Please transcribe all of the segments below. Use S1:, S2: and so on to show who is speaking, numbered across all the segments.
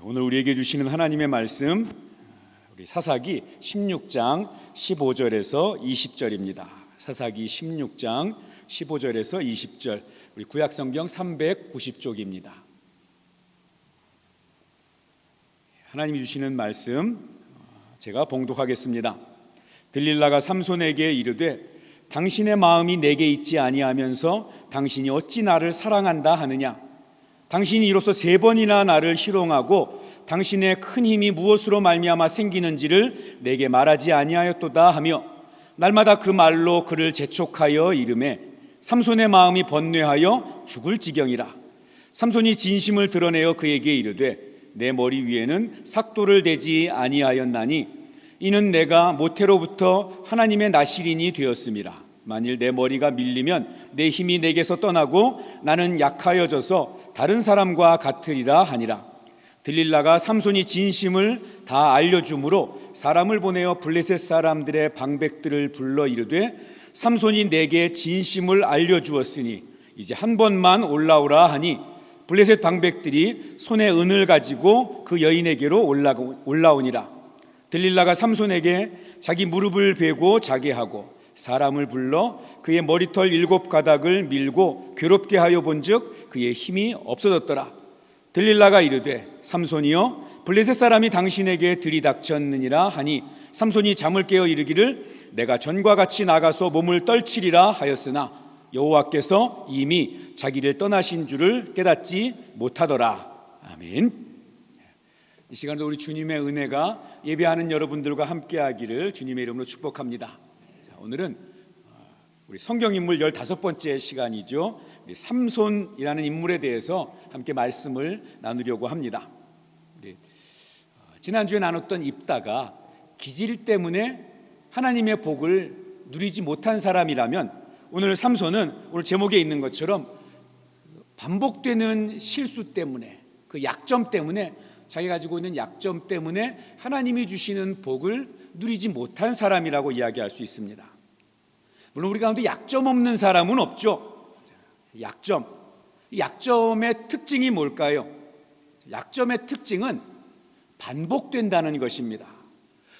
S1: 오늘 우리에게 주시는 하나님의 말씀, 우리 사사기 16장 15절에서 20절입니다. 사사기 16장 15절에서 20절, 우리 구약성경 390쪽입니다. 하나님이 주시는 말씀 제가 봉독하겠습니다. 들릴라가 삼손에게 이르되 당신의 마음이 내게 있지 아니하면서 당신이 어찌 나를 사랑한다 하느냐? 당신이 이로써 3번이나 나를 희롱하고 당신의 큰 힘이 무엇으로 말미암아 생기는지를 내게 말하지 아니하였도다 하며 날마다 그 말로 그를 재촉하여 이르매 삼손의 마음이 번뇌하여 죽을 지경이라. 삼손이 진심을 드러내어 그에게 이르되 내 머리 위에는 삭도를 대지 아니하였나니 이는 내가 모태로부터 하나님의 나실인이 되었음이라. 만일 내 머리가 밀리면 내 힘이 내게서 떠나고 나는 약하여져서 다른 사람과 같으리라 하니라. 들릴라가 삼손이 진심을 다 알려주므로 사람을 보내어 블레셋 사람들의 방백들을 불러 이르되 삼손이 내게 진심을 알려주었으니 이제 한 번만 올라오라 하니 블레셋 방백들이 손에 은을 가지고 그 여인에게로 올라오니라. 들릴라가 삼손에게 자기 무릎을 베고 자게 하고 사람을 불러 그의 머리털 7가닥을 밀고 괴롭게 하여 본즉 그의 힘이 없어졌더라. 들릴라가 이르되 삼손이여 블레셋 사람이 당신에게 들이닥쳤느니라 하니 삼손이 잠을 깨어 이르기를 내가 전과 같이 나가서 몸을 떨치리라 하였으나 여호와께서 이미 자기를 떠나신 줄을 깨닫지 못하더라. 아멘. 이 시간도 우리 주님의 은혜가 예배하는 여러분들과 함께하기를 주님의 이름으로 축복합니다. 오늘은 우리 성경인물 15번째 시간이죠. 삼손이라는 인물에 대해서 함께 말씀을 나누려고 합니다. 지난주에 나눴던 입다가 기질 때문에 하나님의 복을 누리지 못한 사람이라면 오늘 삼손은 오늘 제목에 있는 것처럼 반복되는 실수 때문에 그 약점 때문에 자기가 가지고 있는 약점 때문에 하나님이 주시는 복을 누리지 못한 사람이라고 이야기할 수 있습니다. 물론 우리 가운데 약점 없는 사람은 없죠. 약점의 특징이 뭘까요? 약점의 특징은 반복된다는 것입니다.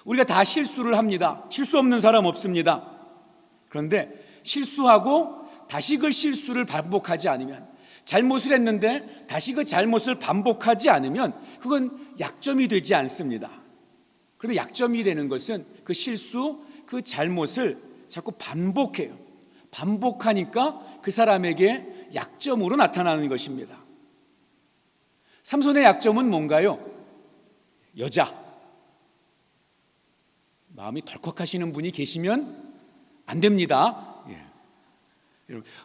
S1: 우리가 다 실수를 합니다. 실수 없는 사람 없습니다. 그런데 실수하고 다시 그 실수를 반복하지 않으면, 잘못을 했는데 다시 그 잘못을 반복하지 않으면 그건 약점이 되지 않습니다. 그런데 약점이 되는 것은 그 실수, 그 잘못을 자꾸 반복해요. 반복하니까 그 사람에게 약점으로 나타나는 것입니다. 삼손의 약점은 뭔가요? 여자. 마음이 덜컥하시는 분이 계시면 안 됩니다.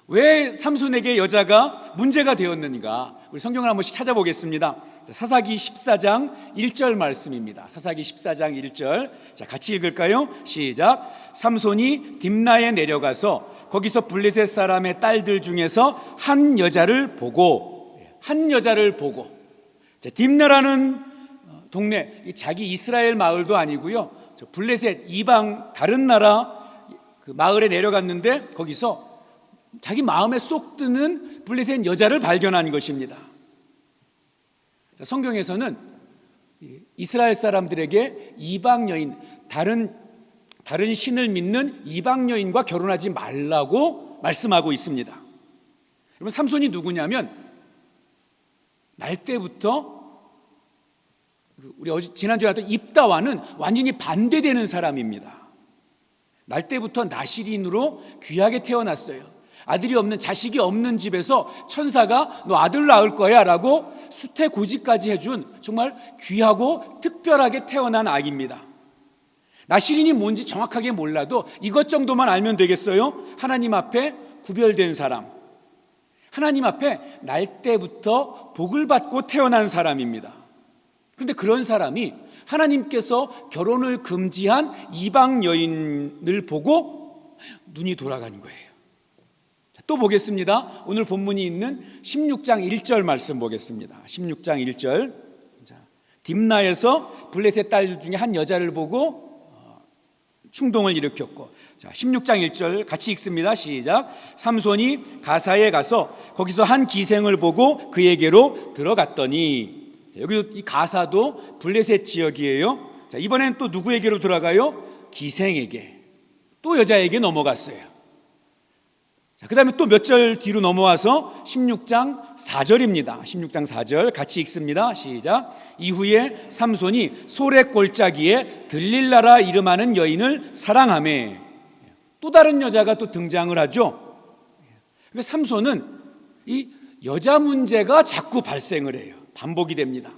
S1: 왜 삼손에게 여자가 문제가 되었는가? 우리 성경을 한 번씩 찾아보겠습니다. 사사기 14장 1절 말씀입니다. 사사기 14장 1절. 자, 같이 읽을까요? 시작. 삼손이 딥나에 내려가서 거기서 블레셋 사람의 딸들 중에서 한 여자를 보고 자, 딥나라는 동네, 자기 이스라엘 마을도 아니고요. 블레셋 이방 다른 나라 그 마을에 내려갔는데 거기서 자기 마음에 쏙 드는 블레셋 여자를 발견한 것입니다. 성경에서는 이스라엘 사람들에게 이방 여인, 다른 신을 믿는 이방 여인과 결혼하지 말라고 말씀하고 있습니다. 여러분, 삼손이 누구냐면 날 때부터 우리 지난주에 했던 입다와는 완전히 반대되는 사람입니다. 날 때부터 나실인으로 귀하게 태어났어요. 아들이 없는, 자식이 없는 집에서 천사가 너 아들 낳을 거야 라고 수태고지까지 해준 정말 귀하고 특별하게 태어난 아기입니다. 나실인이 뭔지 정확하게 몰라도 이것 정도만 알면 되겠어요? 하나님 앞에 구별된 사람, 하나님 앞에 날 때부터 복을 받고 태어난 사람입니다. 그런데 그런 사람이 하나님께서 결혼을 금지한 이방 여인을 보고 눈이 돌아가는 거예요. 또 보겠습니다. 오늘 본문이 있는 16장 1절 말씀 보겠습니다. 16장 1절. 딥나에서 블레셋 딸 중에 한 여자를 보고 충동을 일으켰고, 자, 16장 1절 같이 읽습니다. 시작. 삼손이 가사에 가서 거기서 한 기생을 보고 그에게로 들어갔더니, 여기 이 가사도 블레셋 지역이에요. 자, 이번엔 또 누구에게로 돌아가요? 기생에게, 또 여자에게 넘어갔어요. 자, 그 다음에 또 몇 절 뒤로 넘어와서 16장 4절입니다. 16장 4절 같이 읽습니다. 시작. 이후에 삼손이 소렛 골짜기에 들릴라라 이름하는 여인을 사랑하매. 또 다른 여자가 또 등장을 하죠. 그러니까 삼손은 이 여자 문제가 자꾸 발생을 해요. 반복이 됩니다.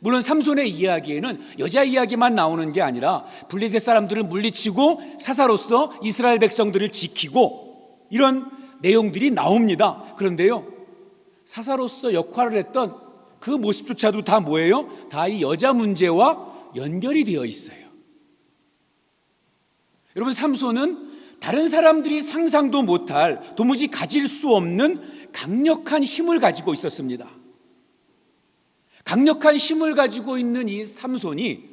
S1: 물론 삼손의 이야기에는 여자 이야기만 나오는 게 아니라 블레셋 사람들을 물리치고 사사로서 이스라엘 백성들을 지키고 이런 내용들이 나옵니다. 그런데요, 사사로서 역할을 했던 그 모습조차도 다 뭐예요? 다 이 여자 문제와 연결이 되어 있어요. 여러분, 삼손은 다른 사람들이 상상도 못할, 도무지 가질 수 없는 강력한 힘을 가지고 있었습니다. 강력한 힘을 가지고 있는 이 삼손이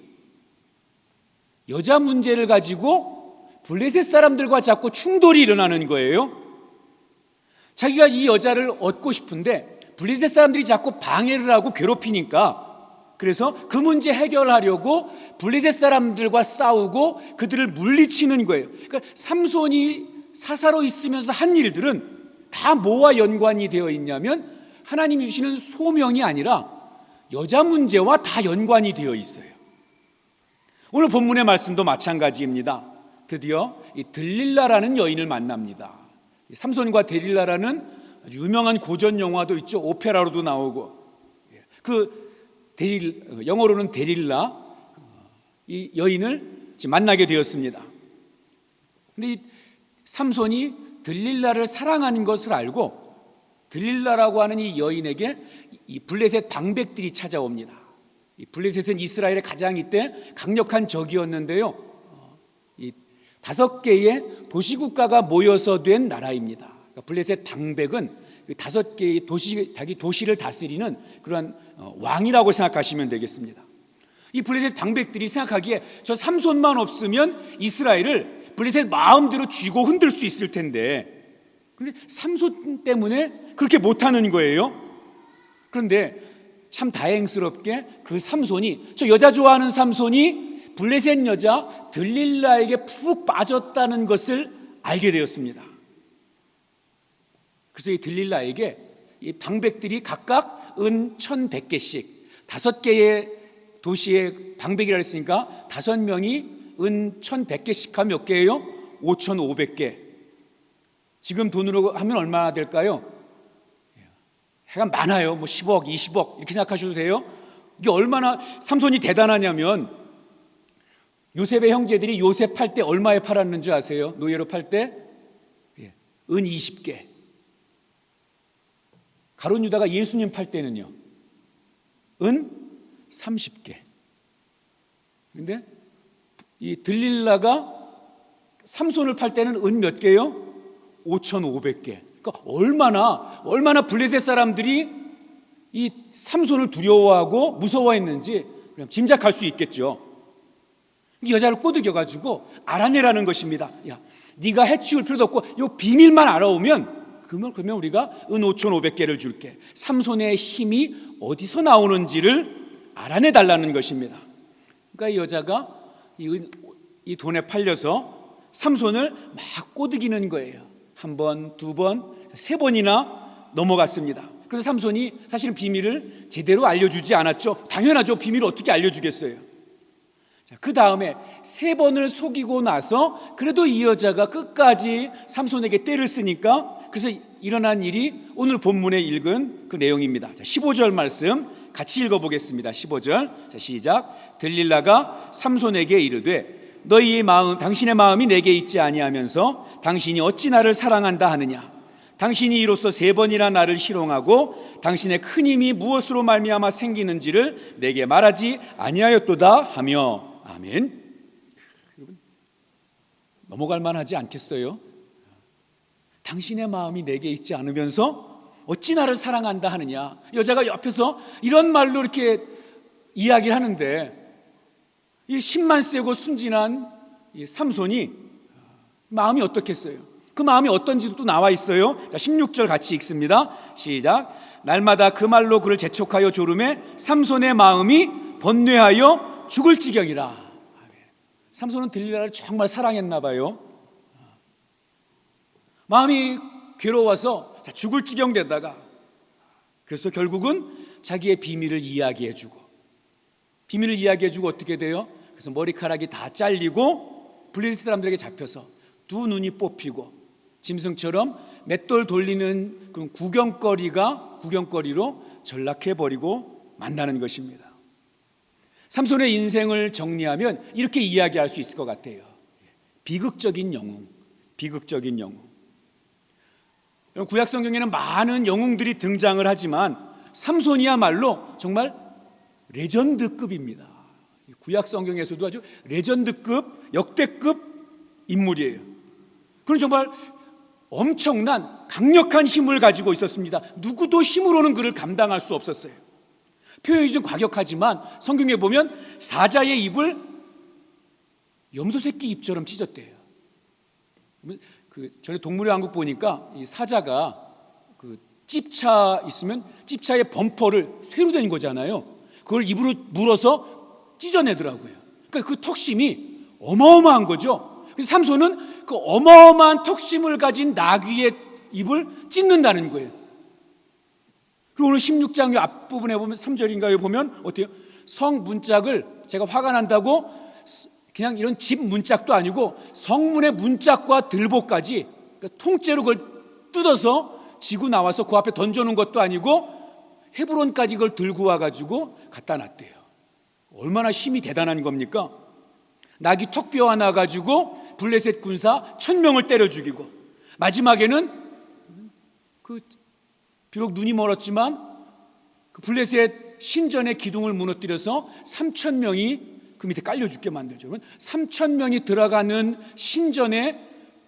S1: 여자 문제를 가지고 블레셋 사람들과 자꾸 충돌이 일어나는 거예요. 자기가 이 여자를 얻고 싶은데 블레셋 사람들이 자꾸 방해를 하고 괴롭히니까, 그래서 그 문제 해결하려고 블레셋 사람들과 싸우고 그들을 물리치는 거예요. 그러니까 삼손이 사사로 있으면서 한 일들은 다 뭐와 연관이 되어 있냐면 하나님이 주시는 소명이 아니라 여자 문제와 다 연관이 되어 있어요. 오늘 본문의 말씀도 마찬가지입니다. 드디어 이 들릴라라는 여인을 만납니다. 삼손과 데릴라라는 아주 유명한 고전 영화도 있죠. 오페라로도 나오고, 영어로는 데릴라, 이 여인을 지금 만나게 되었습니다. 근데 이 삼손이 들릴라를 사랑하는 것을 알고 들릴라라고 하는 이 여인에게 이 블레셋 방백들이 찾아옵니다. 이 블레셋은 이스라엘의 가장 이때 강력한 적이었는데요, 이 5개의 도시국가가 모여서 된 나라입니다. 그러니까 블레셋 방백은 5개의 자기 도시를 다스리는 그런 왕이라고 생각하시면 되겠습니다. 이 블레셋 방백들이 생각하기에 저 삼손만 없으면 이스라엘을 블레셋 마음대로 쥐고 흔들 수 있을 텐데, 그런데 삼손 때문에 그렇게 못하는 거예요. 그런데 참 다행스럽게 그 삼손이, 저 여자 좋아하는 삼손이 블레셋 여자 들릴라에게 푹 빠졌다는 것을 알게 되었습니다. 그래서 이 들릴라에게 이 방백들이 각각 은 1,100개씩, 5개의 도시의 방백이라 했으니까 5명이 은 1,100개씩 하면 몇 개예요? 5,500개. 지금 돈으로 하면 얼마나 될까요? 해가 많아요. 뭐 10억, 20억 이렇게 생각하셔도 돼요. 이게 얼마나 삼손이 대단하냐면, 요셉의 형제들이 요셉 팔 때 얼마에 팔았는 줄 아세요? 노예로 팔 때? 은 20개. 가룟 유다가 예수님 팔 때는요, 은 30개. 근데 이 들릴라가 삼손을 팔 때는 은 몇 개요? 5,500개. 그러니까 얼마나 블레셋 사람들이 이 삼손을 두려워하고 무서워했는지 그냥 짐작할 수 있겠죠. 이 여자를 꼬드겨가지고 알아내라는 것입니다. 야, 네가 해치울 필요도 없고 이 비밀만 알아오면 그러면 우리가 은 5,500개를 줄게. 삼손의 힘이 어디서 나오는지를 알아내달라는 것입니다. 그러니까 이 여자가 이 돈에 팔려서 삼손을 막 꼬드기는 거예요. 1번, 2번, 3번이나 넘어갔습니다. 그래서 삼손이 사실은 비밀을 제대로 알려주지 않았죠. 당연하죠. 비밀을 어떻게 알려주겠어요. 자, 그 다음에 3번을 속이고 나서 그래도 이 여자가 끝까지 삼손에게 떼를 쓰니까, 그래서 일어난 일이 오늘 본문에 읽은 그 내용입니다. 자, 15절 말씀 같이 읽어보겠습니다. 15절. 자, 시작. 들릴라가 삼손에게 이르되 너희의 마음, 당신의 마음이 내게 있지 아니하면서 당신이 어찌 나를 사랑한다 하느냐. 당신이 이로써 3번이나 나를 희롱하고 당신의 큰 힘이 무엇으로 말미암아 생기는지를 내게 말하지 아니하였도다 하며. 아멘. 여러분, 넘어갈 만하지 않겠어요? 당신의 마음이 내게 있지 않으면서 어찌 나를 사랑한다 하느냐. 여자가 옆에서 이런 말로 이렇게 이야기를 하는데, 이 힘만 세고 순진한 이 삼손이 마음이 어떻겠어요? 그 마음이 어떤지도 또 나와 있어요. 자, 16절 같이 읽습니다. 시작. 날마다 그 말로 그를 재촉하여 조르매 삼손의 마음이 번뇌하여 죽을 지경이라. 삼손은 들릴라를 정말 사랑했나 봐요. 마음이 괴로워서 죽을 지경 되다가, 그래서 결국은 자기의 비밀을 이야기해주고, 어떻게 돼요? 그래서 머리카락이 다 잘리고 블레셋 사람들에게 잡혀서 두 눈이 뽑히고 짐승처럼 맷돌 돌리는 그 구경거리로 전락해버리고 만나는 것입니다. 삼손의 인생을 정리하면 이렇게 이야기할 수 있을 것 같아요. 비극적인 영웅. 구약 성경에는 많은 영웅들이 등장을 하지만 삼손이야말로 정말 레전드급입니다. 구약 성경에서도 아주 레전드급, 역대급 인물이에요. 그는 정말 엄청난 강력한 힘을 가지고 있었습니다. 누구도 힘으로는 그를 감당할 수 없었어요. 표현이 좀 과격하지만 성경에 보면 사자의 입을 염소새끼 입처럼 찢었대요. 전에 동물의 왕국 보니까 이 사자가 그 찝차 있으면 찝차의 범퍼를 쇠로 된 거잖아요. 그걸 입으로 물어서 찢어내더라고요. 그러니까 그 턱심이 어마어마한 거죠. 그래서 삼손은 그 어마어마한 턱심을 가진 나귀의 입을 찢는다는 거예요. 그리고 오늘 16장 앞부분에 보면 3절인가에 보면 어때요? 성 문짝을 제가 화가 난다고 그냥 이런 집 문짝도 아니고 성문의 문짝과 들보까지 그러니까 통째로 그걸 뜯어서 지고 나와서 그 앞에 던져놓은 것도 아니고 헤브론까지 그걸 들고 와가지고 갖다 놨대요. 얼마나 힘이 대단한 겁니까? 나귀 턱뼈 하나 가지고 블레셋 군사 1000명을 때려 죽이고, 마지막에는 비록 눈이 멀었지만 그 블레셋 신전의 기둥을 무너뜨려서 3000명이 그 밑에 깔려 죽게 만들죠. 그러면 3000명이 들어가는 신전의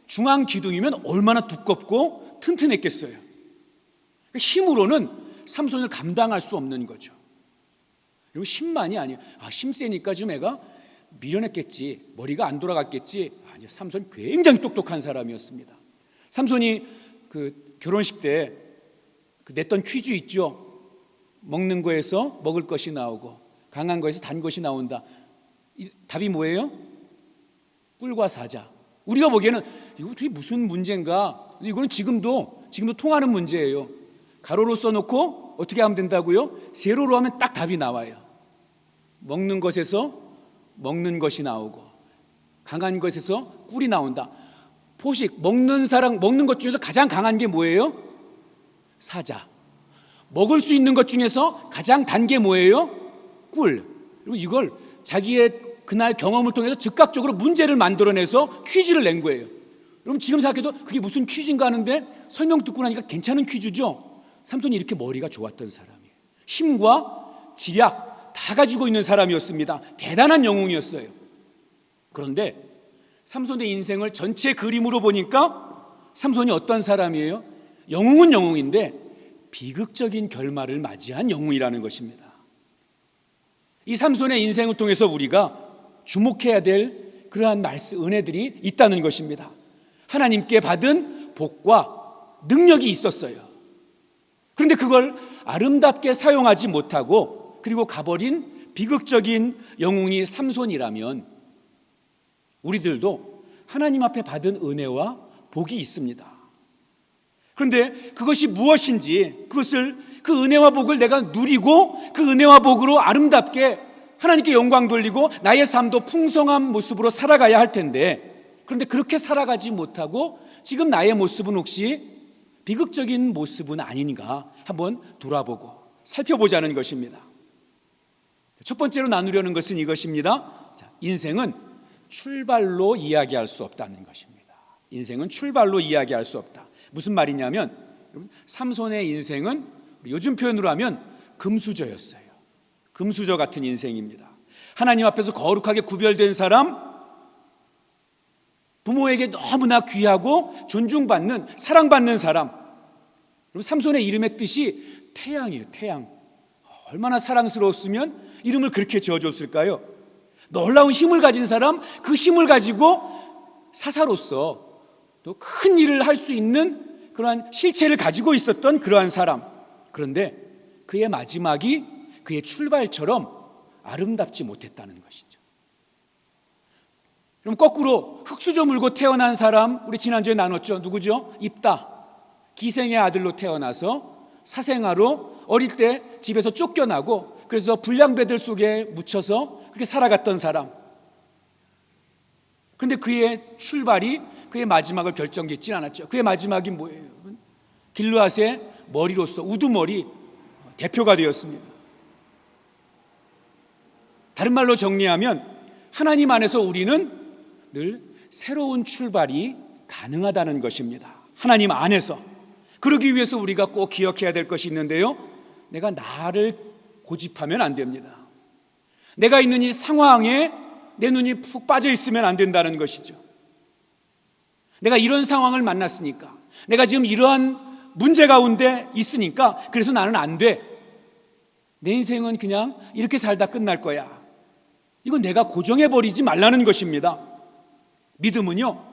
S1: 중앙 기둥이면 얼마나 두껍고 튼튼했겠어요. 힘으로는 삼손을 감당할 수 없는 거죠. 그리고 힘만이 아니에요. 힘 세니까 좀 애가 밀어냈겠지, 머리가 안 돌아갔겠지. 아니요, 삼손 굉장히 똑똑한 사람이었습니다. 삼손이 그 결혼식 때 냈던 퀴즈 있죠. 먹는 거에서 먹을 것이 나오고 강한 거에서 단 것이 나온다. 답이 뭐예요? 꿀과 사자. 우리가 보기에는 이거 도대체 무슨 문제인가? 이거는 지금도 통하는 문제예요. 가로로 써놓고 어떻게 하면 된다고요? 세로로 하면 딱 답이 나와요. 먹는 것에서 먹는 것이 나오고 강한 것에서 꿀이 나온다. 포식, 먹는 것 중에서 가장 강한 게 뭐예요? 사자. 먹을 수 있는 것 중에서 가장 단 게 뭐예요? 꿀. 그리고 이걸 자기의 그날 경험을 통해서 즉각적으로 문제를 만들어내서 퀴즈를 낸 거예요. 그럼 지금 생각해도 그게 무슨 퀴즈인가 하는데 설명 듣고 나니까 괜찮은 퀴즈죠. 삼손이 이렇게 머리가 좋았던 사람이에요. 힘과 지략 다 가지고 있는 사람이었습니다. 대단한 영웅이었어요. 그런데 삼손의 인생을 전체 그림으로 보니까 삼손이 어떤 사람이에요? 영웅은 영웅인데 비극적인 결말을 맞이한 영웅이라는 것입니다. 이 삼손의 인생을 통해서 우리가 주목해야 될 그러한 은혜들이 있다는 것입니다. 하나님께 받은 복과 능력이 있었어요. 그런데 그걸 아름답게 사용하지 못하고 그리고 가버린 비극적인 영웅이 삼손이라면 우리들도 하나님 앞에 받은 은혜와 복이 있습니다. 그런데 그것이 무엇인지 그 은혜와 복을 내가 누리고 그 은혜와 복으로 아름답게 하나님께 영광 돌리고 나의 삶도 풍성한 모습으로 살아가야 할 텐데, 그런데 그렇게 살아가지 못하고 지금 나의 모습은 혹시 비극적인 모습은 아닌가 한번 돌아보고 살펴보자는 것입니다. 첫 번째로 나누려는 것은 이것입니다. 인생은 출발로 이야기할 수 없다는 것입니다. 인생은 출발로 이야기할 수 없다. 무슨 말이냐면 삼손의 인생은 요즘 표현으로 하면 금수저였어요. 금수저 같은 인생입니다. 하나님 앞에서 거룩하게 구별된 사람, 부모에게 너무나 귀하고 존중받는, 사랑받는 사람. 그럼 삼손의 이름의 뜻이 태양이에요. 태양. 얼마나 사랑스러웠으면 이름을 그렇게 지어줬을까요? 놀라운 힘을 가진 사람, 그 힘을 가지고 사사로서 또 큰 일을 할 수 있는 그러한 실체를 가지고 있었던 그러한 사람. 그런데 그의 마지막이 그의 출발처럼 아름답지 못했다는 것이죠. 그럼 거꾸로 흙수저 물고 태어난 사람, 우리 지난주에 나눴죠. 누구죠? 입다. 기생의 아들로 태어나서 사생아로 어릴 때 집에서 쫓겨나고 그래서 불량배들 속에 묻혀서 그렇게 살아갔던 사람. 그런데 그의 출발이 그의 마지막을 결정짓진 않았죠. 그의 마지막이 뭐예요? 길르앗의 머리로서 우두머리 대표가 되었습니다. 다른 말로 정리하면 하나님 안에서 우리는 늘 새로운 출발이 가능하다는 것입니다. 하나님 안에서. 그러기 위해서 우리가 꼭 기억해야 될 것이 있는데요, 내가 나를 고집하면 안 됩니다. 내가 있는 이 상황에 내 눈이 푹 빠져 있으면 안 된다는 것이죠. 내가 이런 상황을 만났으니까, 내가 지금 이러한 문제 가운데 있으니까 그래서 나는 안 돼. 내 인생은 그냥 이렇게 살다 끝날 거야. 이건 내가 고정해버리지 말라는 것입니다. 믿음은요,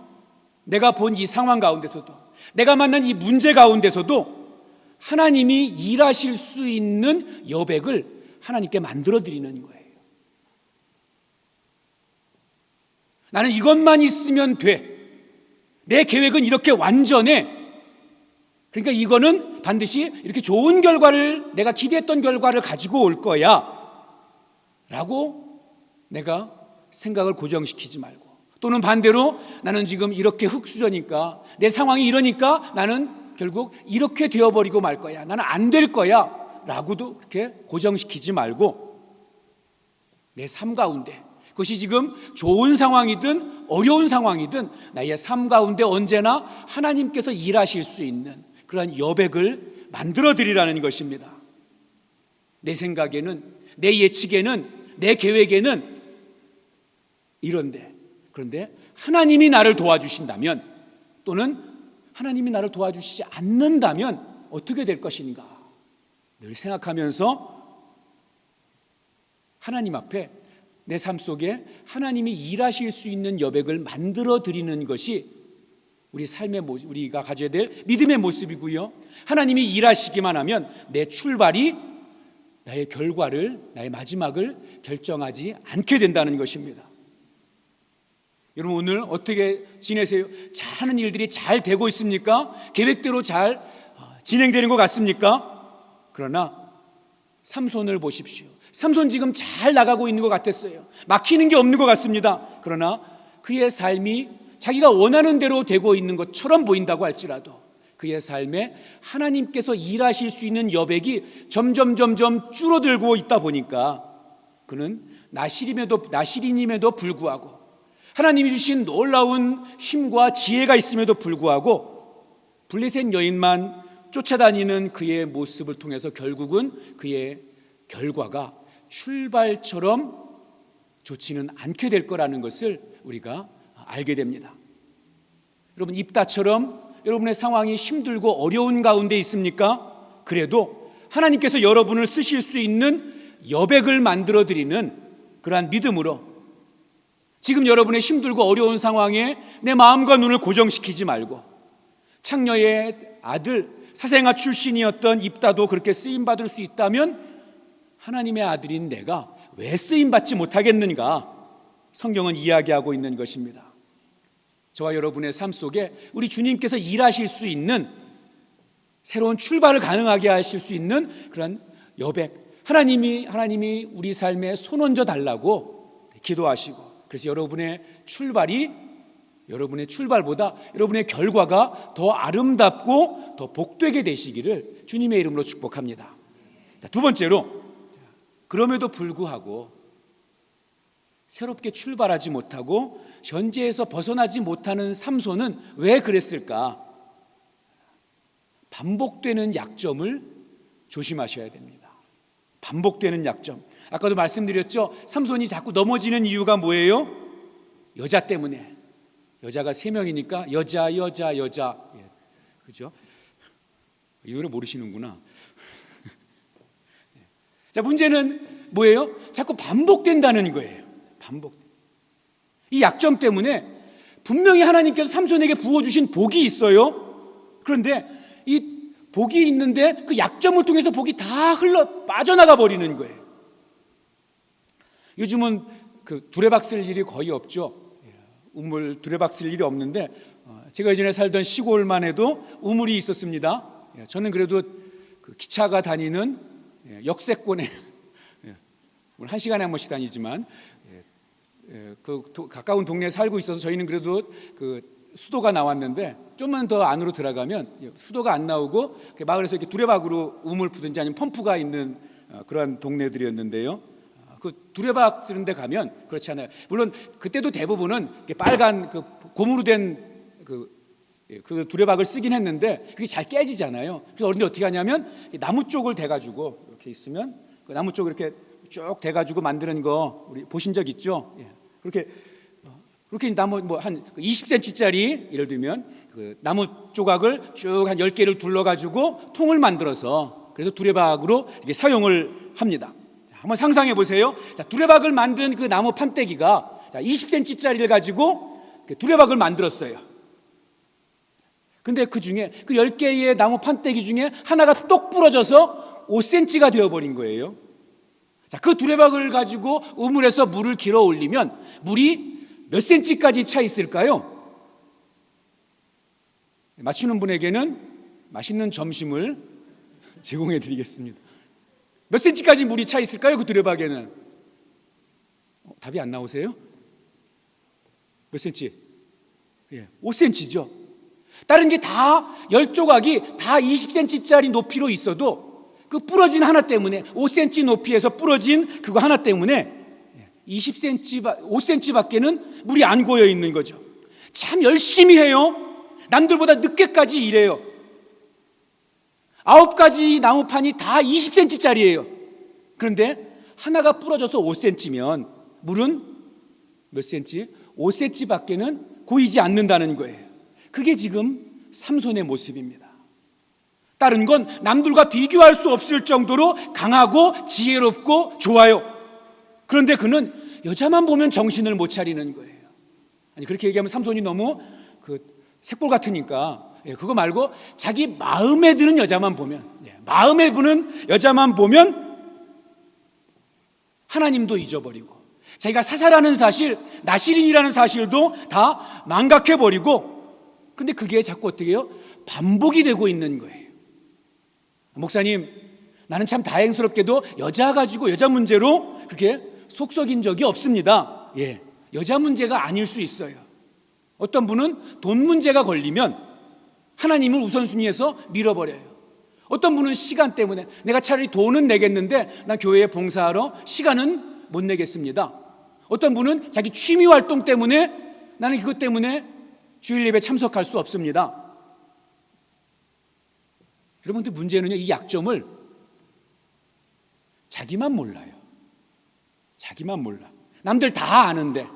S1: 내가 본 이 상황 가운데서도, 내가 만난 이 문제 가운데서도 하나님이 일하실 수 있는 여백을 하나님께 만들어드리는 거예요. 나는 이것만 있으면 돼. 내 계획은 이렇게 완전해. 그러니까 이거는 반드시 이렇게 좋은 결과를, 내가 기대했던 결과를 가지고 올 거야 라고 내가 생각을 고정시키지 말고, 또는 반대로 나는 지금 이렇게 흙수저니까, 내 상황이 이러니까 나는 결국 이렇게 되어버리고 말 거야, 나는 안 될 거야 라고도 그렇게 고정시키지 말고, 내 삶 가운데, 그것이 지금 좋은 상황이든 어려운 상황이든 나의 삶 가운데 언제나 하나님께서 일하실 수 있는 그런 여백을 만들어 드리라는 것입니다. 내 생각에는, 내 예측에는, 내 계획에는 이런데, 그런데 하나님이 나를 도와주신다면, 또는 하나님이 나를 도와주시지 않는다면 어떻게 될 것인가 늘 생각하면서 하나님 앞에 내 삶 속에 하나님이 일하실 수 있는 여백을 만들어 드리는 것이 우리 삶의 모습, 우리가 가져야 될 믿음의 모습이고요, 하나님이 일하시기만 하면 내 출발이 나의 결과를, 나의 마지막을 결정하지 않게 된다는 것입니다. 여러분, 오늘 어떻게 지내세요? 하는 일들이 잘 되고 있습니까? 계획대로 잘 진행되는 것 같습니까? 그러나 삼손을 보십시오. 삼손 지금 잘 나가고 있는 것 같았어요. 막히는 게 없는 것 같습니다. 그러나 그의 삶이 자기가 원하는 대로 되고 있는 것처럼 보인다고 할지라도 그의 삶에 하나님께서 일하실 수 있는 여백이 점점 줄어들고 있다 보니까 그는 나시린임에도 불구하고, 하나님이 주신 놀라운 힘과 지혜가 있음에도 불구하고 블레셋 여인만 쫓아다니는 그의 모습을 통해서 결국은 그의 결과가 출발처럼 좋지는 않게 될 거라는 것을 우리가 알게 됩니다. 여러분, 입다처럼 여러분의 상황이 힘들고 어려운 가운데 있습니까? 그래도 하나님께서 여러분을 쓰실 수 있는 여백을 만들어 드리는 그러한 믿음으로, 지금 여러분의 힘들고 어려운 상황에 내 마음과 눈을 고정시키지 말고, 창녀의 아들, 사생아 출신이었던 입다도 그렇게 쓰임받을 수 있다면 하나님의 아들인 내가 왜 쓰임받지 못하겠는가? 성경은 이야기하고 있는 것입니다. 저와 여러분의 삶 속에 우리 주님께서 일하실 수 있는, 새로운 출발을 가능하게 하실 수 있는 그런 여백, 하나님이 우리 삶에 손 얹어 달라고 기도하시고, 그래서 여러분의 출발보다 여러분의 결과가 더 아름답고 더 복되게 되시기를 주님의 이름으로 축복합니다. 두 번째로, 그럼에도 불구하고 새롭게 출발하지 못하고 현재에서 벗어나지 못하는 삼손은 왜 그랬을까? 반복되는 약점을 조심하셔야 됩니다. 반복되는 약점. 아까도 말씀드렸죠. 삼손이 자꾸 넘어지는 이유가 뭐예요? 여자 때문에. 여자가 3명이니까 여자. 예, 그죠? 이 노래 모르시는구나. 자, 문제는 뭐예요? 자꾸 반복된다는 거예요. 반복. 이 약점 때문에 분명히 하나님께서 삼손에게 부어주신 복이 있어요. 그런데 이 복이 있는데 그 약점을 통해서 복이 다 흘러 빠져나가 버리는 거예요. 요즘은 그 두레박 쓸 일이 거의 없죠. 우물 두레박 쓸 일이 없는데 제가 예전에 살던 시골만 해도 우물이 있었습니다. 저는 그래도 그 기차가 다니는 역세권에 한 시간에 한 번씩 다니지만 그 가까운 동네에 살고 있어서 저희는 그래도 그 수도가 나왔는데 좀만 더 안으로 들어가면 수도가 안 나오고 마을에서 이렇게 두레박으로 우물 푸든지 아니면 펌프가 있는 그러한 동네들이었는데요. 그 두레박 쓰는 데 가면 그렇지 않아요. 물론 그때도 대부분은 빨간 그 고무로 된 그 두레박을 쓰긴 했는데 그게 잘 깨지잖아요. 그래서 어른들이 어떻게 하냐면 나무 쪽을 대가지고 이렇게 있으면 그 나무 쪽을 이렇게 쭉 대가지고 만드는 거 우리 보신 적 있죠? 그렇게 나무 뭐 한 20cm짜리 예를 들면 그 나무 조각을 쭉 한 10개를 둘러가지고 통을 만들어서 그래서 두레박으로 이게 사용을 합니다. 자, 한번 상상해 보세요. 자, 두레박을 만든 그 나무 판때기가 20cm짜리를 가지고 두레박을 만들었어요. 근데 그 중에 그 10개의 나무 판때기 중에 하나가 똑 부러져서 5cm가 되어버린 거예요. 자, 그 두레박을 가지고 우물에서 물을 길어 올리면 물이 몇 cm까지 차 있을까요? 맞추는 분에게는 맛있는 점심을 제공해 드리겠습니다. 몇 cm까지 물이 차 있을까요? 그 두레박에는 답이 안 나오세요? 몇 cm? 5cm죠. 다른 게 다 10조각이 다 20cm짜리 높이로 있어도 그 부러진 하나 때문에 5cm 높이에서 부러진 그거 하나 때문에 5cm밖에는 물이 안 고여 있는 거죠. 참 열심히 해요. 남들보다 늦게까지 일해요. 9가지 나무판이 다 20cm짜리예요. 그런데 하나가 부러져서 5cm면 물은 몇 cm? 5cm밖에는 고이지 않는다는 거예요. 그게 지금 삼손의 모습입니다. 다른 건 남들과 비교할 수 없을 정도로 강하고 지혜롭고 좋아요. 그런데 그는 여자만 보면 정신을 못 차리는 거예요. 아니 그렇게 얘기하면 삼손이 너무 그 색볼 같으니까 그거 말고 자기 마음에 드는 여자만 보면 마음에 드는 여자만 보면 하나님도 잊어버리고 자기가 사사라는 사실, 나실인이라는 사실도 다 망각해버리고 그런데 그게 자꾸 어떻게 해요? 반복이 되고 있는 거예요. 목사님, 나는 참 다행스럽게도 여자 가지고 여자 문제로 그렇게 속썩인 적이 없습니다. 여자 문제가 아닐 수 있어요. 어떤 분은 돈 문제가 걸리면 하나님을 우선순위에서 밀어버려요. 어떤 분은 시간 때문에 내가 차라리 돈은 내겠는데 난 교회에 봉사하러 시간은 못 내겠습니다. 어떤 분은 자기 취미 활동 때문에 나는 그것 때문에 주일 예배 참석할 수 없습니다. 여러분들 문제는요, 이 약점을 자기만 몰라요. 자기만 몰라. 남들 다 아는데.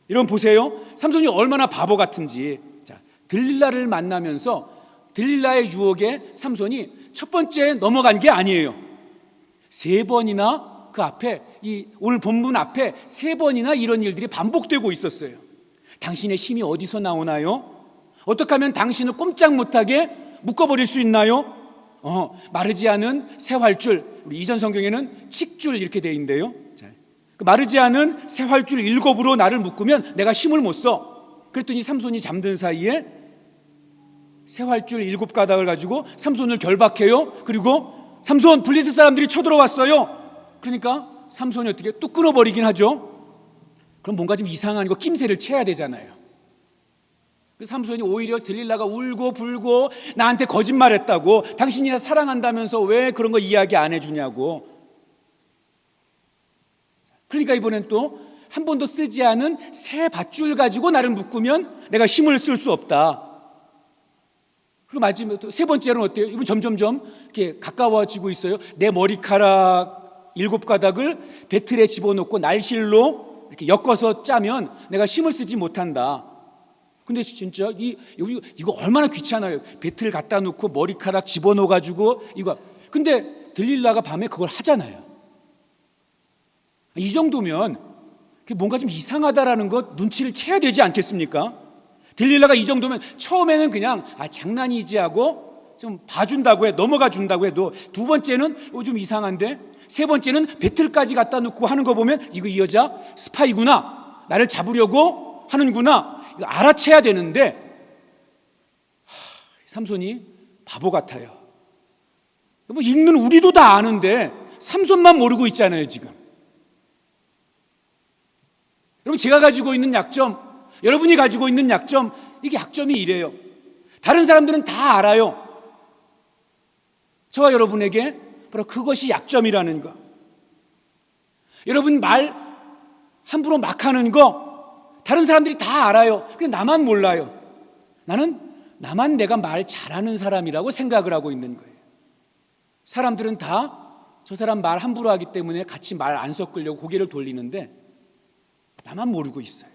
S1: 여러분 보세요. 삼손이 얼마나 바보 같은지. 자, 들릴라를 만나면서 들릴라의 유혹에 삼손이 첫 번째 넘어간 게 아니에요. 3번이나 그 앞에 이 오늘 본문 앞에 3번이나 이런 일들이 반복되고 있었어요. 당신의 힘이 어디서 나오나요? 어떻게 하면 당신을 꼼짝 못하게 묶어버릴 수 있나요? 마르지 않은 새활줄, 우리 이전 성경에는 칡줄 이렇게 돼 있는데요. 그 마르지 않은 새활줄 7으로 나를 묶으면 내가 힘을 못 써. 그랬더니 삼손이 잠든 사이에 새활줄 7가닥을 가지고 삼손을 결박해요. 그리고 삼손, 블레셋 사람들이 쳐들어왔어요. 그러니까 삼손이 어떻게 뚝 끊어버리긴 하죠. 그럼 뭔가 좀 이상한 거 낌새를 채야 되잖아요. 그래서 삼손이 오히려 들릴라가 울고 불고 나한테 거짓말했다고, 당신이 나 사랑한다면서 왜 그런 거 이야기 안 해주냐고. 그러니까 이번엔 또 한 번도 쓰지 않은 새 밧줄 가지고 나를 묶으면 내가 힘을 쓸 수 없다. 그리고 마지막 또 3번째는 어때요? 이번 점점점 이렇게 가까워지고 있어요. 내 머리카락 7가닥을 배틀에 집어넣고 날실로 이렇게 엮어서 짜면 내가 힘을 쓰지 못한다. 근데 진짜 이거 얼마나 귀찮아요. 배틀 갖다 놓고 머리카락 집어넣어가지고 이거. 근데 들릴라가 밤에 그걸 하잖아요. 이 정도면 뭔가 좀 이상하다라는 것 눈치를 채야 되지 않겠습니까? 들릴라가 이 정도면 처음에는 그냥 장난이지 하고 좀 봐준다고 해, 넘어가 준다고 해도 두 번째는 좀 이상한데, 세 번째는 배틀까지 갖다 놓고 하는 거 보면 이거 이 여자 스파이구나, 나를 잡으려고 하는구나, 이거 알아채야 되는데 삼손이 바보 같아요. 읽는 우리도 다 아는데 삼손만 모르고 있잖아요 지금. 여러분, 제가 가지고 있는 약점, 여러분이 가지고 있는 약점, 이게 약점이 이래요. 다른 사람들은 다 알아요. 저와 여러분에게 바로 그것이 약점이라는 거. 여러분 말 함부로 막 하는 거 다른 사람들이 다 알아요. 근데 나만 몰라요. 나만 내가 말 잘하는 사람이라고 생각을 하고 있는 거예요. 사람들은 다 저 사람 말 함부로 하기 때문에 같이 말 안 섞으려고 고개를 돌리는데 나만 모르고 있어요.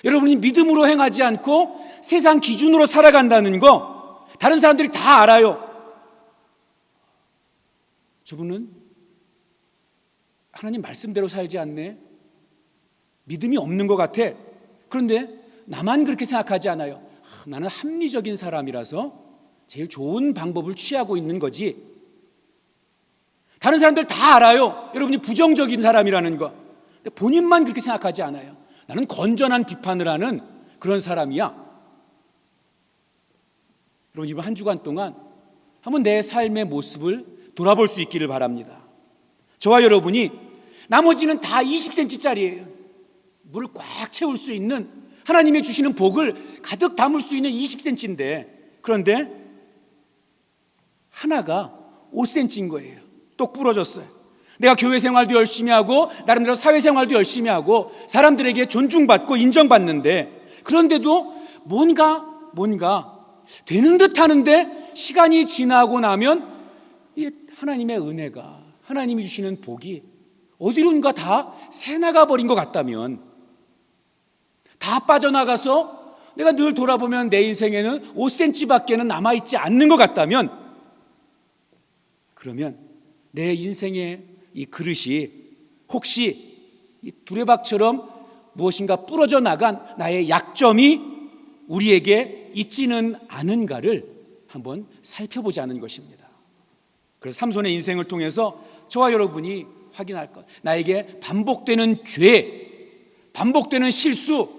S1: 여러분이 믿음으로 행하지 않고 세상 기준으로 살아간다는 거 다른 사람들이 다 알아요. 저분은 하나님 말씀대로 살지 않네, 믿음이 없는 것 같아. 그런데 나만 그렇게 생각하지 않아요. 나는 합리적인 사람이라서 제일 좋은 방법을 취하고 있는 거지. 다른 사람들 다 알아요, 여러분이 부정적인 사람이라는 거. 근데 본인만 그렇게 생각하지 않아요. 나는 건전한 비판을 하는 그런 사람이야. 여러분, 이번 한 주간 동안 한번 내 삶의 모습을 돌아볼 수 있기를 바랍니다. 저와 여러분이 나머지는 다 20cm짜리예요. 물을 꽉 채울 수 있는, 하나님이 주시는 복을 가득 담을 수 있는 20cm인데, 그런데 하나가 5cm인 거예요. 똑 부러졌어요. 내가 교회 생활도 열심히 하고 나름대로 사회생활도 열심히 하고 사람들에게 존중받고 인정받는데, 그런데도 뭔가 되는 듯 하는데 시간이 지나고 나면 이 하나님의 은혜가, 하나님이 주시는 복이 어디론가 다 새나가 버린 것 같다면, 다 빠져나가서 내가 늘 돌아보면 내 인생에는 5cm밖에는 남아있지 않는 것 같다면, 그러면 내 인생의 이 그릇이 혹시 이 두레박처럼 무엇인가 부러져 나간 나의 약점이 우리에게 있지는 않은가를 한번 살펴보자는 것입니다. 그래서 삼손의 인생을 통해서 저와 여러분이 확인할 것, 나에게 반복되는 죄, 반복되는 실수,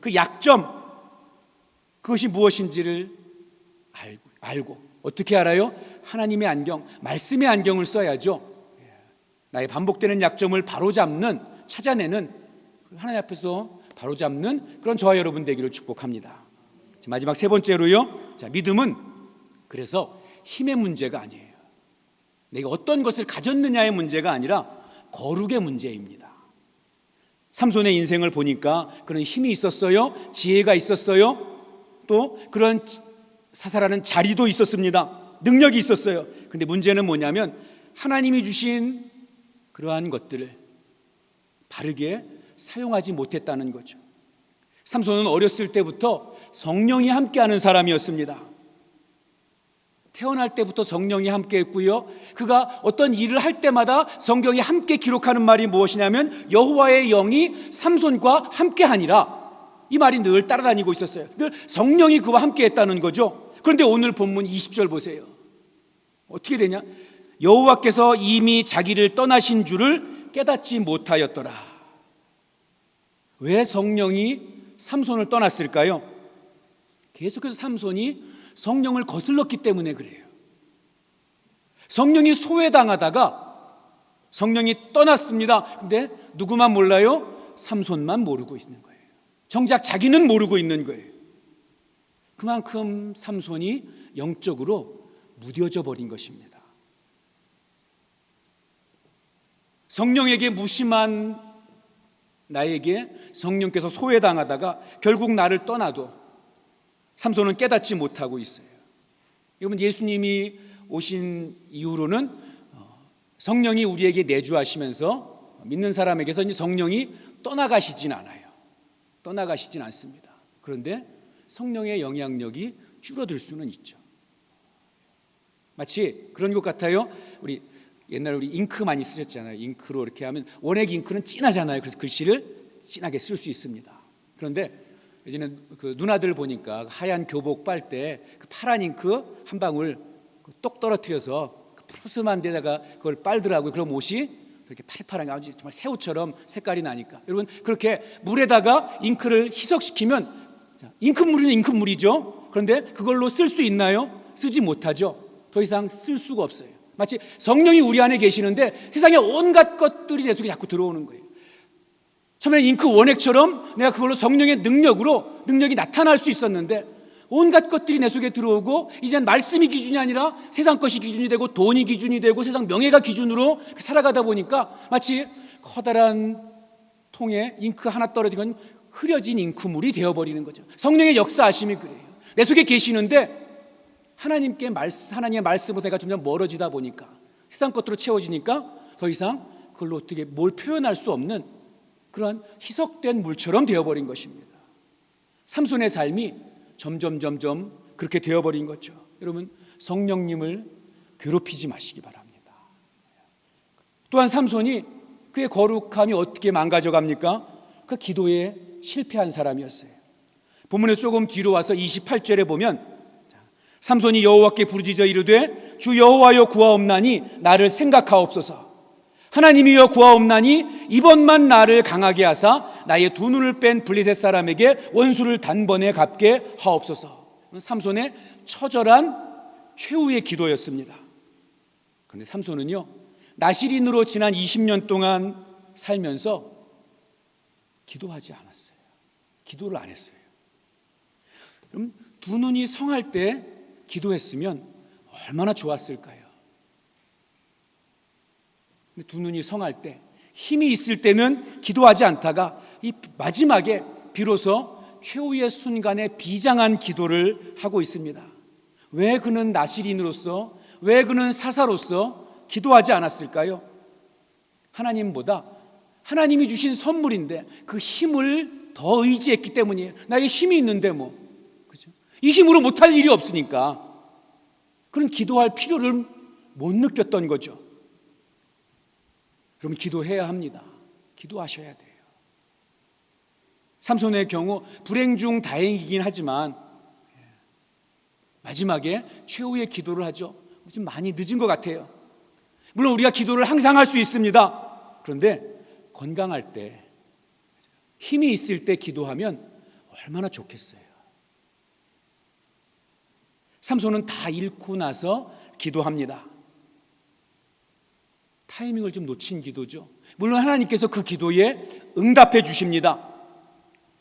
S1: 그 약점, 그것이 무엇인지를 알고 어떻게 알아요? 하나님의 안경, 말씀의 안경을 써야죠. 나의 반복되는 약점을 바로잡는, 찾아내는, 하나님 앞에서 바로잡는 그런 저와 여러분 되기를 축복합니다. 마지막 세 번째로요, 믿음은 그래서 힘의 문제가 아니에요. 내가 어떤 것을 가졌느냐의 문제가 아니라 거룩의 문제입니다. 삼손의 인생을 보니까 그런 힘이 있었어요, 지혜가 있었어요, 또 그런 사살하는 자리도 있었습니다. 능력이 있었어요. 그런데 문제는 뭐냐면 하나님이 주신 그러한 것들을 바르게 사용하지 못했다는 거죠. 삼손은 어렸을 때부터 성령이 함께하는 사람이었습니다. 태어날 때부터 성령이 함께했고요, 그가 어떤 일을 할 때마다 성경이 함께 기록하는 말이 무엇이냐면 여호와의 영이 삼손과 함께하니라, 이 말이 늘 따라다니고 있었어요. 늘 성령이 그와 함께했다는 거죠. 그런데 오늘 본문 20절 보세요. 어떻게 되냐? 여호와께서 이미 자기를 떠나신 줄을 깨닫지 못하였더라. 왜 성령이 삼손을 떠났을까요? 계속해서 삼손이 성령을 거슬렀기 때문에 그래요. 성령이 소외당하다가 성령이 떠났습니다. 근데 누구만 몰라요? 삼손만 모르고 있는 거예요. 정작 자기는 모르고 있는 거예요. 그만큼 삼손이 영적으로 무뎌져 버린 것입니다. 성령에게 무심한 나에게 성령께서 소외당하다가 결국 나를 떠나도 삼손은 깨닫지 못하고 있어요. 여러분, 예수님이 오신 이후로는 성령이 우리에게 내주하시면서 믿는 사람에게서 이제 성령이 떠나가시진 않아요. 떠나가시진 않습니다. 그런데 성령의 영향력이 줄어들 수는 있죠. 마치 그런 것 같아요. 우리 옛날에 우리 잉크 많이 쓰셨잖아요. 잉크로 이렇게 하면 원액 잉크는 진하잖아요. 그래서 글씨를 진하게 쓸 수 있습니다. 그런데 이제는 그 누나들 보니까 하얀 교복 빨 때 그 파란 잉크 한 방울 똑 떨어뜨려서 그 푸스만 데다가 그걸 빨더라고요. 그럼 옷이 이렇게 파릇파릇하게 아주 정말 새우처럼 색깔이 나니까. 여러분 그렇게 물에다가 잉크를 희석시키면 잉크물은 잉크물이죠. 그런데 그걸로 쓸 수 있나요? 쓰지 못하죠. 더 이상 쓸 수가 없어요. 마치 성령이 우리 안에 계시는데 세상에 온갖 것들이 내 속에 자꾸 들어오는 거예요. 처음에는 잉크 원액처럼 내가 그걸로 성령의 능력이 나타날 수 있었는데 온갖 것들이 내 속에 들어오고 이제는 말씀이 기준이 아니라 세상 것이 기준이 되고 돈이 기준이 되고 세상 명예가 기준으로 살아가다 보니까 마치 커다란 통에 잉크 하나 떨어지면 흐려진 잉크물이 되어버리는 거죠. 성령의 역사하심이 그래요. 내 속에 계시는데 하나님의 말씀으로 내가 점점 멀어지다 보니까 세상 것으로 채워지니까 더 이상 그걸로 어떻게 뭘 표현할 수 없는 그런 희석된 물처럼 되어버린 것입니다. 삼손의 삶이 점점 그렇게 되어버린 거죠. 여러분 성령님을 괴롭히지 마시기 바랍니다. 또한 삼손이 그의 거룩함이 어떻게 망가져갑니까? 그 기도에 실패한 사람이었어요. 본문에 조금 뒤로 와서 28절에 보면 삼손이 여호와께 부르짖어 이르되 주 여호와여 구하옵나니 나를 생각하옵소서. 하나님이여 구하옵나니 이번만 나를 강하게 하사 나의 두 눈을 뺀 블레셋 사람에게 원수를 단번에 갚게 하옵소서. 삼손의 처절한 최후의 기도였습니다. 그런데 삼손은요 나실인으로 지난 20년 동안 살면서 기도하지 않았어요. 기도를 안 했어요. 그럼 두 눈이 성할 때 기도했으면 얼마나 좋았을까요? 근데 두 눈이 성할 때 힘이 있을 때는 기도하지 않다가 이 마지막에 비로소 최후의 순간에 비장한 기도를 하고 있습니다. 왜 그는 나실인으로서, 왜 그는 사사로서 기도하지 않았을까요? 하나님보다 하나님이 주신 선물인데 그 힘을 더 의지했기 때문이에요. 나에게 힘이 있는데 뭐, 그죠? 이 힘으로 못할 일이 없으니까 그런 기도할 필요를 못 느꼈던 거죠. 그럼 기도해야 합니다. 기도하셔야 돼요. 삼손의 경우 불행 중 다행이긴 하지만 마지막에 최후의 기도를 하죠. 좀 많이 늦은 것 같아요. 물론 우리가 기도를 항상 할 수 있습니다. 그런데 건강할 때, 힘이 있을 때 기도하면 얼마나 좋겠어요. 삼손은 다 잃고 나서 기도합니다. 타이밍을 좀 놓친 기도죠. 물론 하나님께서 그 기도에 응답해 주십니다.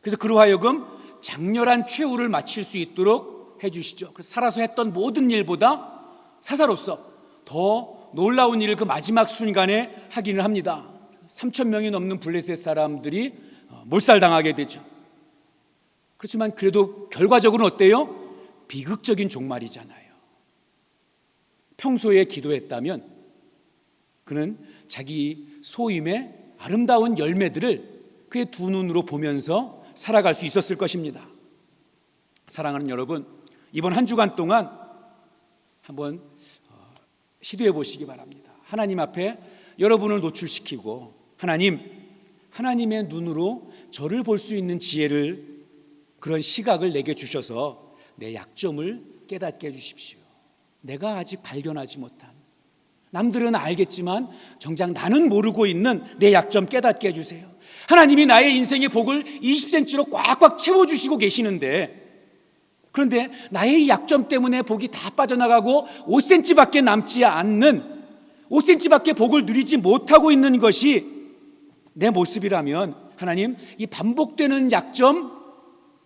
S1: 그래서 그로 하여금 장렬한 최후를 마칠 수 있도록 해주시죠. 그래서 살아서 했던 모든 일보다 사사로서 더 놀라운 일을 그 마지막 순간에 하기는 합니다. 3,000명이 넘는 블레셋 사람들이 몰살당하게 되죠. 그렇지만 그래도 결과적으로는 어때요? 비극적인 종말이잖아요. 평소에 기도했다면 그는 자기 소임의 아름다운 열매들을 그의 두 눈으로 보면서 살아갈 수 있었을 것입니다. 사랑하는 여러분, 이번 한 주간 동안 한번 시도해 보시기 바랍니다. 하나님 앞에 여러분을 노출시키고 하나님의 눈으로 저를 볼 수 있는 지혜를, 그런 시각을 내게 주셔서 내 약점을 깨닫게 해주십시오. 내가 아직 발견하지 못한, 남들은 알겠지만 정작 나는 모르고 있는 내 약점 깨닫게 해주세요. 하나님이 나의 인생의 복을 20cm로 꽉꽉 채워주시고 계시는데, 그런데 나의 약점 때문에 복이 다 빠져나가고 5cm밖에 남지 않는, 5cm밖에 복을 누리지 못하고 있는 것이 내 모습이라면 하나님, 이 반복되는 약점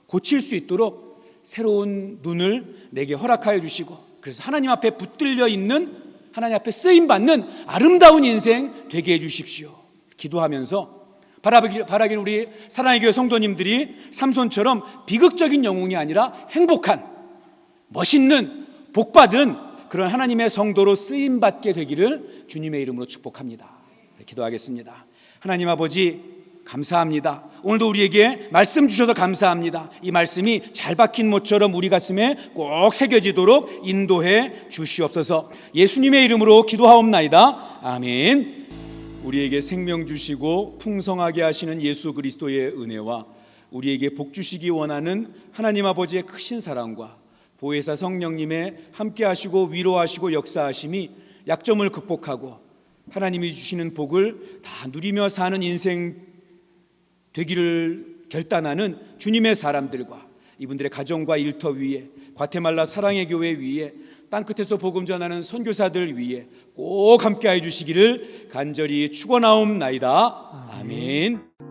S1: 고칠 수 있도록 새로운 눈을 내게 허락하여 주시고, 그래서 하나님 앞에 붙들려 있는, 하나님 앞에 쓰임받는 아름다운 인생 되게 해 주십시오. 기도하면서 바라기는 우리 사랑의 교회 성도님들이 삼손처럼 비극적인 영웅이 아니라 행복한, 멋있는, 복받은 그런 하나님의 성도로 쓰임받게 되기를 주님의 이름으로 축복합니다. 기도하겠습니다. 하나님 아버지, 감사합니다. 오늘도 우리에게 말씀 주셔서 감사합니다. 이 말씀이 잘 박힌 못처럼 우리 가슴에 꼭 새겨지도록 인도해 주시옵소서. 예수님의 이름으로 기도하옵나이다. 아멘. 우리에게 생명 주시고 풍성하게 하시는 예수 그리스도의 은혜와 우리에게 복 주시기 원하는 하나님 아버지의 크신 사랑과 보혜사 성령님의 함께 하시고 위로하시고 역사하심이 약점을 극복하고 하나님이 주시는 복을 다 누리며 사는 인생 되기를 결단하는 주님의 사람들과 이분들의 가정과 일터 위에, 과테말라 사랑의 교회 위에, 땅끝에서 복음 전하는 선교사들 위에 꼭 함께해 주시기를 간절히 축원하옵나이다. 아멘.